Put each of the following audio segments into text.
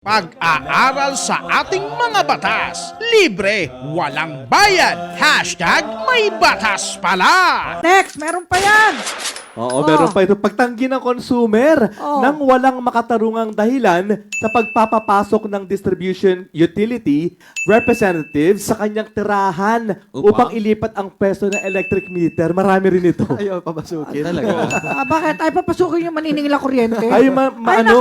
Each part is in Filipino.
Pag-aaral sa ating mga batas. Libre, walang bayad. Hashtag may batas pala. Next, meron pa yan. Oo, meron pa ito. Pagtanggi ng consumer nang walang makatarungang dahilan sa pagpapapasok ng distribution utility representative sa kanyang tirahan upang ilipat ang peso ng electric meter. Marami rin ito. Ayaw papasukin. Bakit? Ay, papasukin yung maniningil na kuryente? Ay,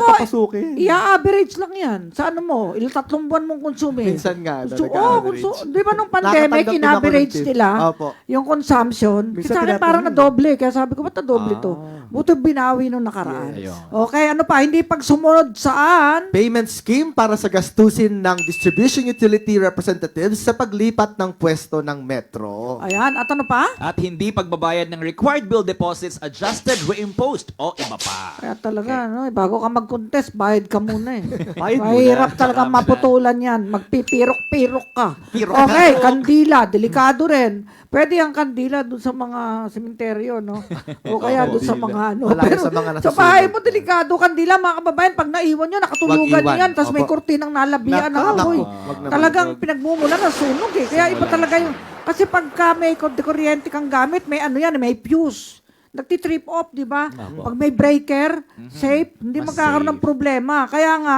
papasukin. I-average lang yan. Sa ano mo? 3 buwan mong konsume. Minsan nga, nag-average. Di ba nung pandemic, Nakatanggap din ako ng in-average tips. nila Opo. yung consumption. Minsan Kasi sa akin tinatanong parang yun. na-doble. Kaya sabi ko, ba't na-doble to? Buto binawi nung nakaraan. Okay, ano pa? Hindi pag sumunod saan? Payment scheme para sa gastusin ng distribution utility representatives sa paglipat ng pwesto ng metro. Ayan. At ano pa? At hindi pagbabayad ng required bill deposits adjusted, reimposed o iba pa. Kaya talaga, no, bago ka mag-contest, bayad ka muna eh. Bayad muna. Mahirap talaga maputulan yan. Magpipirok-pirok ka. Pirok. Okay, kandila, delikado rin. Pwede ang kandila dun sa mga sementeryo, no? O kaya dun sa mga ano. Malaki Pero sa mga sa nasusunog. bahay mo, delikado kandila, mga kababayan. Pag naiwan nyo, nakatulugan Wag nyo iwan. yan, tapos may Opo. kurtinang nalabihan ng Nako, apoy. wag naman. Talagang pinagmumula na sunog eh. Kaya iba talaga yung... Kasi pagka may kuryente kang gamit, may ano yan, may fuse. Nagtitrip off, di ba? Pag may breaker, safe, hindi Mas magkakaroon ng safe. problema. Kaya nga,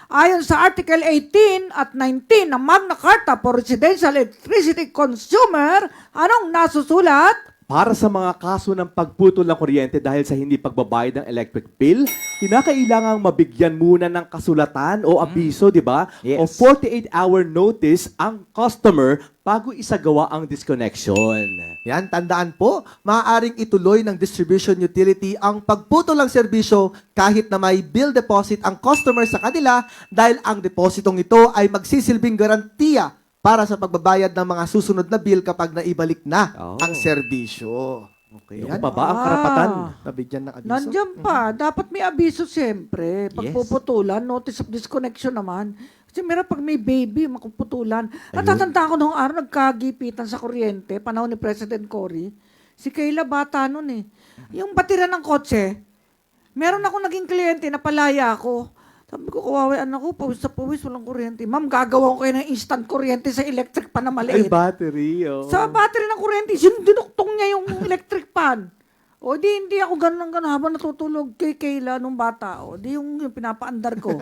ayon sa Article 18 at 19 ng Magna Carta for Residential Electricity Consumer, anong nasusulat? Para sa mga kaso ng pagputol ng kuryente dahil sa hindi pagbabayad ng electric bill, kinakailangang mabigyan muna ng kasulatan o abiso, di ba? Yes. O 48-hour notice ang customer bago isagawa ang disconnection. Yan, tandaan po, maaaring ituloy ng distribution utility ang pagputol ng serbisyo kahit na may bill deposit ang customer sa kanila dahil ang depositong ito ay magsisilbing garantiya para sa pagbabayad ng mga susunod na bill kapag naibalik na ang serbisyo. Okay, Ano yan. pa ba ang karapatan? Nabigyan ng abiso. Nandiyan pa. Dapat may abiso siyempre. Pagpuputulan, notice of disconnection naman. Kasi meron pag may baby, makuputulan. Natatanda ko noong araw, nagkagipitan sa kuryente, panahon ni President Cory. Si Kayla bata nun eh. Yung batira ng kotse, meron ako naging kliyente na palaya ako. Sabi ko, kawawa anak ko, pawis sa pawis, walang kuryente. Ma'am, gagawa ko kayo ng instant kuryente sa electric pan na Ay, maliit. battery. Oh. Sa battery ng kuryente, dinuktong niya yung electric pan. O di, hindi ako ganun habang natutulog kay Kayla nung bata. O di yung pinapaandar ko.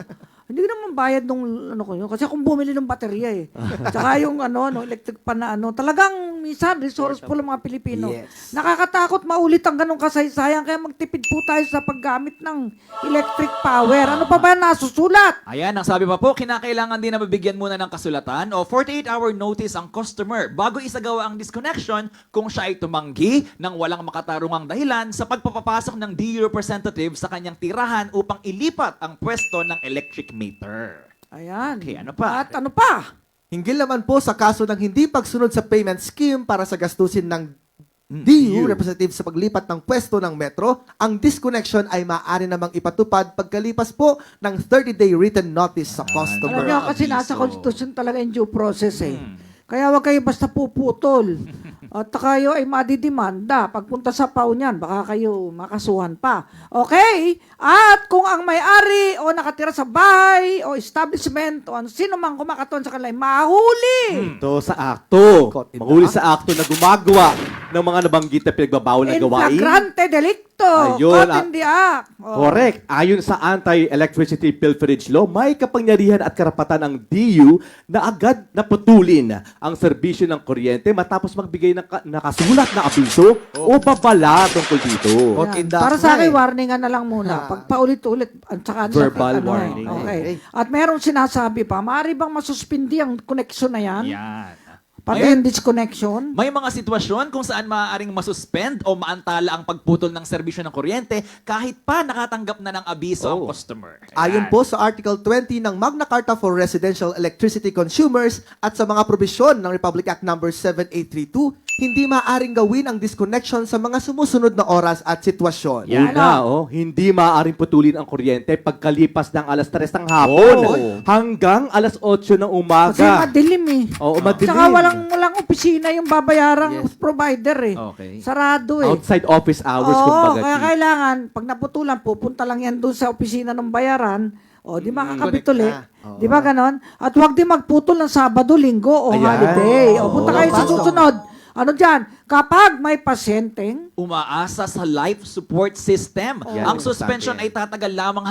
Hindi ko naman bayad nung ano ko yun. Kasi akong bumili ng baterya eh. Tsaka yung electric pan na talagang minsan resourceful ang mga Pilipino. Yes. Nakakatakot maulit ang ganung kasaysayan. Kaya magtipid po tayo sa paggamit ng electric power. Ano pa ba nasusulat? Ayan, ang sabi pa po, kinakailangan din na mabigyan muna ng kasulatan o 48-hour notice ang customer bago isagawa ang disconnection kung siya ay tumanggi ng walang makatarungang dahilan sa pagpapapasok ng DU representative sa kanyang tirahan upang ilipat ang pwesto ng electric meter. Ayan. Okay, ano pa? At ano pa? Hinggil naman po sa kaso ng hindi pagsunod sa payment scheme para sa gastusin ng DU representative sa paglipat ng pwesto ng metro, ang disconnection ay maaari namang ipatupad pagkalipas po ng 30-day written notice sa Alam customer. niyo, kasi nasa Constitution talaga yung due process eh. Kaya wag kayo basta puputol. At kayo ay madidimanda. Pagpunta sa PAW niyan, baka kayo makasuhan pa. Okay? At kung ang may-ari o nakatira sa bahay o establishment o sino mang kumakaton sa kanila ay mahuli. Ito sa akto. Caught in the Mahuli act. sa akto na gumagawa ng mga nabanggit na pinagbabawal na In gawain. flagrante delicto. Ayun, Caught in the act. Oh. Correct. Ayon sa Anti-Electricity Pilferage Law, may kapangyarihan at karapatan ang DU na agad na putulin ang serbisyo ng kuryente matapos magbigay ng nakasulat na abiso o babala tungkol dito. Caught Yan. in the Para act sa na akin, eh. warningan na lang muna. Pag paulit-ulit, at saka Verbal warning. Okay. At meron sinasabi pa, maaari bang masuspindi ang connection na yan? Yan. Pati yung disconnection? May mga sitwasyon kung saan maaaring masuspend o maantala ang pagputol ng serbisyo ng kuryente kahit pa nakatanggap na ng abiso ang customer. Ayon po sa Article 20 ng Magna Carta for Residential Electricity Consumers at sa mga probisyon ng Republic Act No. 7832, hindi maaaring gawin ang disconnection sa mga sumusunod na oras at sitwasyon. Yan. Una, hindi maaaring putulin ang kuryente pagkalipas ng alas 3 ng hapon hanggang alas 8 ng Kasi umaga. madilim eh. Oo, madilim. Tsaka walang opisina yung babayarang provider eh. Okay. Sarado eh. Outside office hours, Oo, kumbaga. kaya Chief. kailangan, pag naputulan, pupunta lang yan doon sa opisina ng bayaran O, di makakabit uli. Connect na. Oo. Di ba ganon? At huwag din magputol ng Sabado, Linggo o Ayan. holiday. O, punta Oo. kayo sa Pasok. susunod. Ano dyan? Kapag may pasyenteng Umaasa sa life support system. Yan, Ang suspension ay importante. tatagal lamang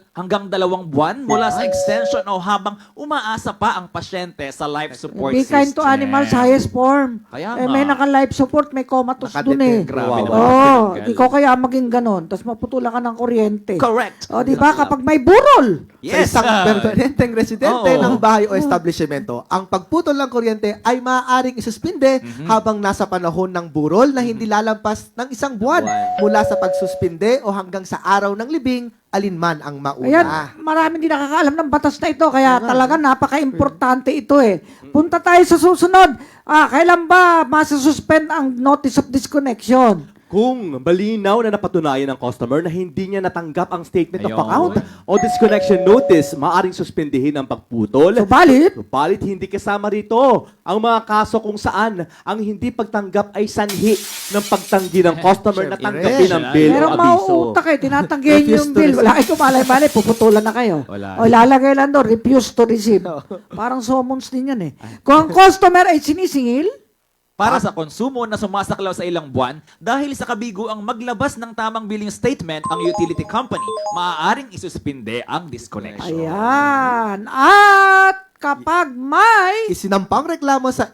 hanggang 2 buwan mula sa extension o habang umaasa pa ang pasyente sa life support be system. kind to animals, highest form. Kaya May nga. naka-life support, may comatose dun Nakadepende. eh. Grabe naman. Oo, Tinagal. di ko kaya maging ganon. Tapos maputulan ka ng kuryente. Correct. O, di ba? Kapag may burol. Yes. Sa isang permanenteng residente Oo. ng bahay o establishmento, ang pagputol ng kuryente ay maaaring isuspinde habang nasa panahon ng burol na hindi lalampas ng 1 buwan mula sa pagsuspinde o hanggang sa araw ng libing, alinman ang mauna. Ayan, maraming di nakakaalam ng batas na ito. Kaya talaga napaka-importante ito eh. Punta tayo sa susunod. Kailan ba masasuspend ang notice of disconnection? Kung malinaw na napatunayan ng customer na hindi niya natanggap ang statement of Ayun. account o disconnection notice, maaaring suspindihin ang pagputol. Subalit, Subalit hindi kasama rito ang mga kaso kung saan ang hindi pagtanggap ay sanhi ng pagtanggi ng customer na tanggapin ang bill o merong abiso. mauutak eh. Tinatanggihan Refuse yung to bill. receive. Wala kayo malay-malay. Puputulan na kayo. Wala. O lalagay lang doon, refuse to receive. Parang summons din yan eh. Kung ang customer ay sinisingil, Para sa konsumo na sumasaklaw sa ilang buwan, dahil sa kabiguang maglabas ng tamang billing statement ang utility company, maaaring isuspinde ang disconnection. ayan. At kapag may Isinampang reklamo sa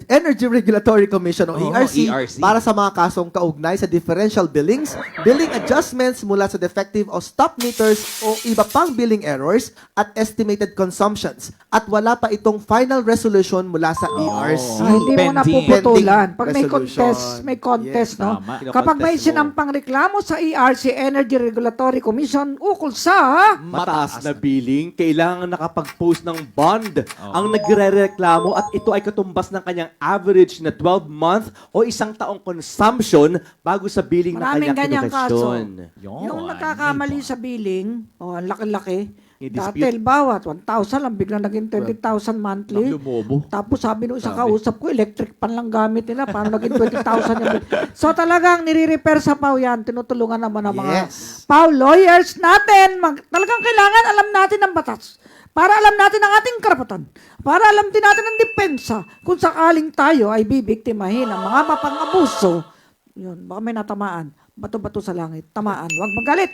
Energy Regulatory Commission o Oo, ERC, ERC. para sa mga kasong kaugnay sa differential billings, billing adjustments mula sa defective o stop meters o iba pang billing errors at estimated consumptions at wala pa itong final resolution mula sa ERC. hindi mo na Pending. puputulan. Pag may Resolution. contest, no? tama. Kapag may Kinokontest mo. sinampang reklamo sa ERC, Energy Regulatory Commission, ukol sa Mataas na billing, kailangan nakapag-post ng bond ang nagre-reklamo at ito ay katumbas ng kanyang average na 12-month o 1 taong consumption bago sa billing na maraming kanyang ganyang kaso. kinokesyon. Yung nagkakamali sa billing, ang laki-laki, I-dispute. dati bawat 1,000 lang, biglang naging 20,000 monthly. Lumobo. Tapos sabi nung isang kausap ko, electric pan lang gamit nila, paano naging 20,000 yung bill. So talagang nire-repair sa PAW yan, tinutulungan naman ng mga Yes. PAW lawyers natin. Talagang kailangan alam natin ang batas. Para alam natin ang ating karapatan. Para alam din natin ang depensa kung sakaling tayo ay bibiktimahin ng mga mapang-abuso. Yun, baka may natamaan. Bato-bato sa langit. Tamaan. Huwag magalit.